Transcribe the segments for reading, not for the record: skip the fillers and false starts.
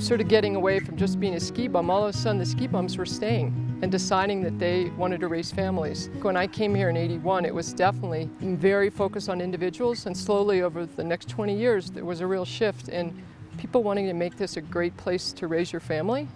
sort of getting away from just being a ski bum. All of a sudden the ski bums were staying and deciding that they wanted to raise families. When I came here in '81, it was definitely very focused on individuals, and slowly over the next 20 years there was a real shift in people wanting to make this a great place to raise your family,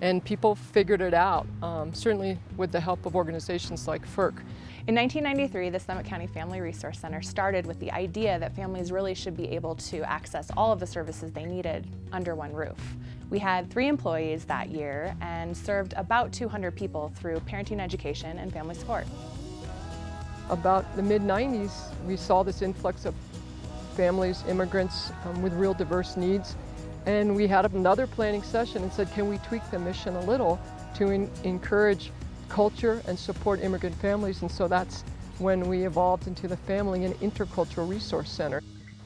and people figured it out, certainly with the help of organizations like FIRC. In 1993, the Summit County Family Resource Center started with the idea that families really should be able to access all of the services they needed under one roof. We had 3 employees that year and served about 200 people through parenting education and family support. About the mid-90s, we saw this influx of families, immigrants with real diverse needs, and we had another planning session and said, can we tweak the mission a little to encourage culture and support immigrant families? And so that's when we evolved into the Family and Intercultural Resource Center.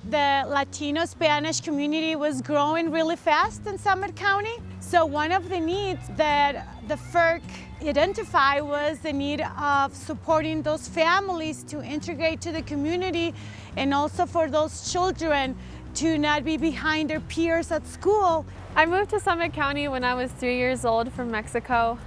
The Latino Spanish community was growing really fast in Summit County. So one of the needs that the FIRC identified was the need of supporting those families to integrate to the community, and also for those children to not be behind their peers at school. I moved to Summit County when I was 3 years old from Mexico.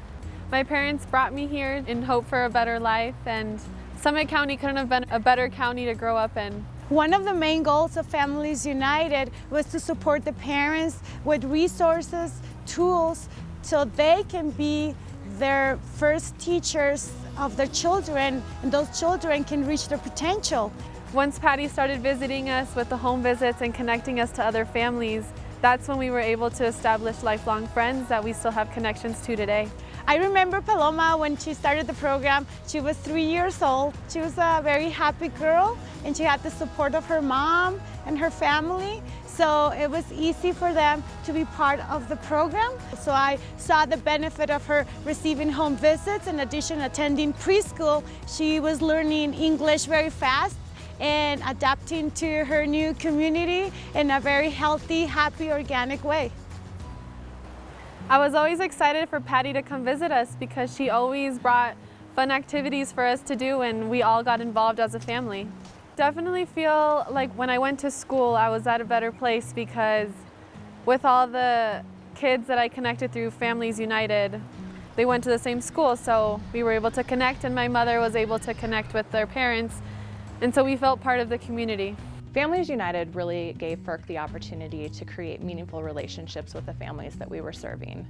My parents brought me here in hope for a better life, and Summit County couldn't have been a better county to grow up in. One of the main goals of Families United was to support the parents with resources, tools, so they can be their first teachers of their children, and those children can reach their potential. Once Patty started visiting us with the home visits and connecting us to other families, that's when we were able to establish lifelong friends that we still have connections to today. I remember Paloma when she started the program. She was 3 years old. She was a very happy girl, and she had the support of her mom and her family. So it was easy for them to be part of the program. So I saw the benefit of her receiving home visits. In addition, attending preschool, she was learning English very fast and adapting to her new community in a very healthy, happy, organic way. I was always excited for Patty to come visit us because she always brought fun activities for us to do, and we all got involved as a family. Definitely feel like when I went to school I was at a better place, because with all the kids that I connected through Families United, they went to the same school, so we were able to connect, and my mother was able to connect with their parents, and so we felt part of the community. Families United really gave FIRC the opportunity to create meaningful relationships with the families that we were serving.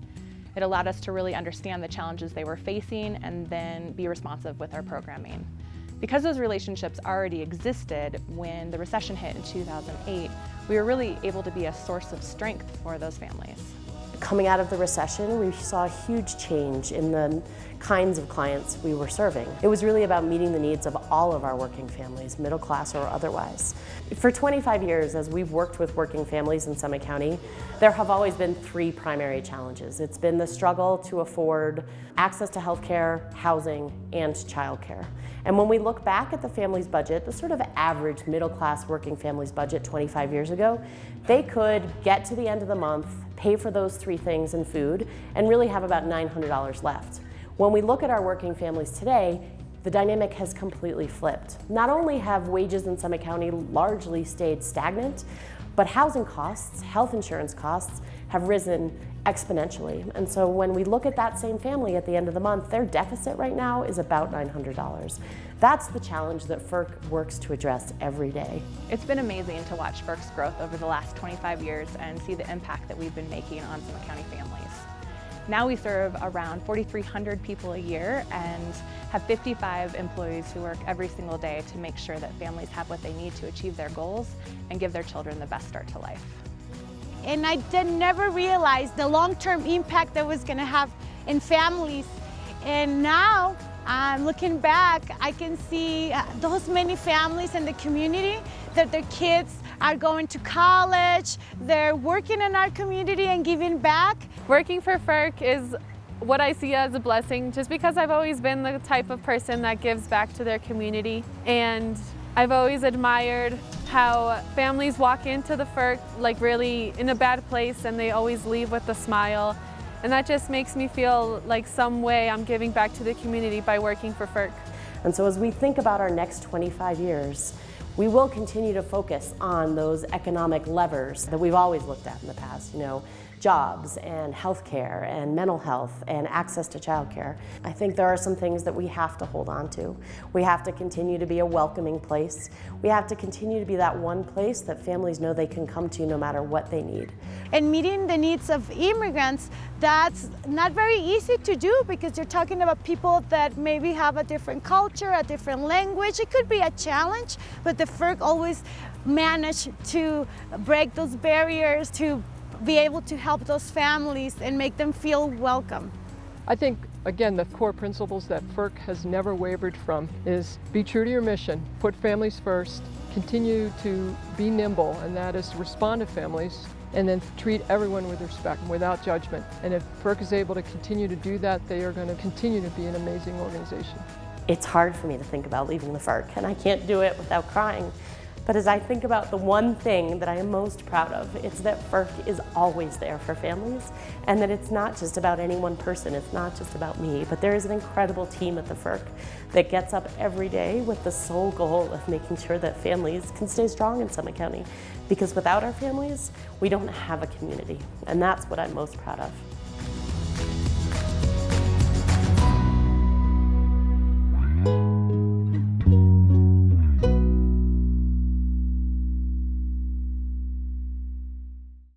It allowed us to really understand the challenges they were facing and then be responsive with our programming. Because those relationships already existed when the recession hit in 2008, we were really able to be a source of strength for those families. Coming out of the recession, we saw a huge change in the kinds of clients we were serving. It was really about meeting the needs of all of our working families, middle class or otherwise. For 25 years, as we've worked with working families in Summit County, there have always been 3 primary challenges. It's been the struggle to afford access to health care, housing, and childcare. And when we look back at the family's budget, the sort of average middle-class working family's budget 25 years ago, they could get to the end of the month, pay for those 3 things in food, and really have about $900 left. When we look at our working families today, the dynamic has completely flipped. Not only have wages in Summit County largely stayed stagnant, but housing costs, health insurance costs have risen exponentially. And so when we look at that same family at the end of the month, their deficit right now is about $900. That's the challenge that FIRC works to address every day. It's been amazing to watch FIRC's growth over the last 25 years and see the impact that we've been making on Summit County families. Now we serve around 4,300 people a year and have 55 employees who work every single day to make sure that families have what they need to achieve their goals and give their children the best start to life. And I never realized the long-term impact that was going to have in families. And now, looking back, I can see those many families in the community that their kids are going to college, they're working in our community and giving back. Working for FIRC is what I see as a blessing, just because I've always been the type of person that gives back to their community. And I've always admired how families walk into the FIRC like really in a bad place, and they always leave with a smile. And that just makes me feel like some way I'm giving back to the community by working for FIRC. And so as we think about our next 25 years, we will continue to focus on those economic levers that we've always looked at in the past. jobs and healthcare and mental health and access to childcare. I think there are some things that we have to hold on to. We have to continue to be a welcoming place. We have to continue to be that one place that families know they can come to no matter what they need. And meeting the needs of immigrants, that's not very easy to do because you're talking about people that maybe have a different culture, a different language. It could be a challenge, but the FIRC always managed to break those barriers, to be able to help those families and make them feel welcome. I think, again, the core principles that FIRC has never wavered from is be true to your mission, put families first, continue to be nimble, and that is to respond to families, and then treat everyone with respect and without judgment. And if FIRC is able to continue to do that, they are going to continue to be an amazing organization. It's hard for me to think about leaving the FIRC, and I can't do it without crying. But as I think about the one thing that I am most proud of, it's that FIRC is always there for families, and that it's not just about any one person, it's not just about me, but there is an incredible team at the FIRC that gets up every day with the sole goal of making sure that families can stay strong in Summit County. Because without our families, we don't have a community, and that's what I'm most proud of.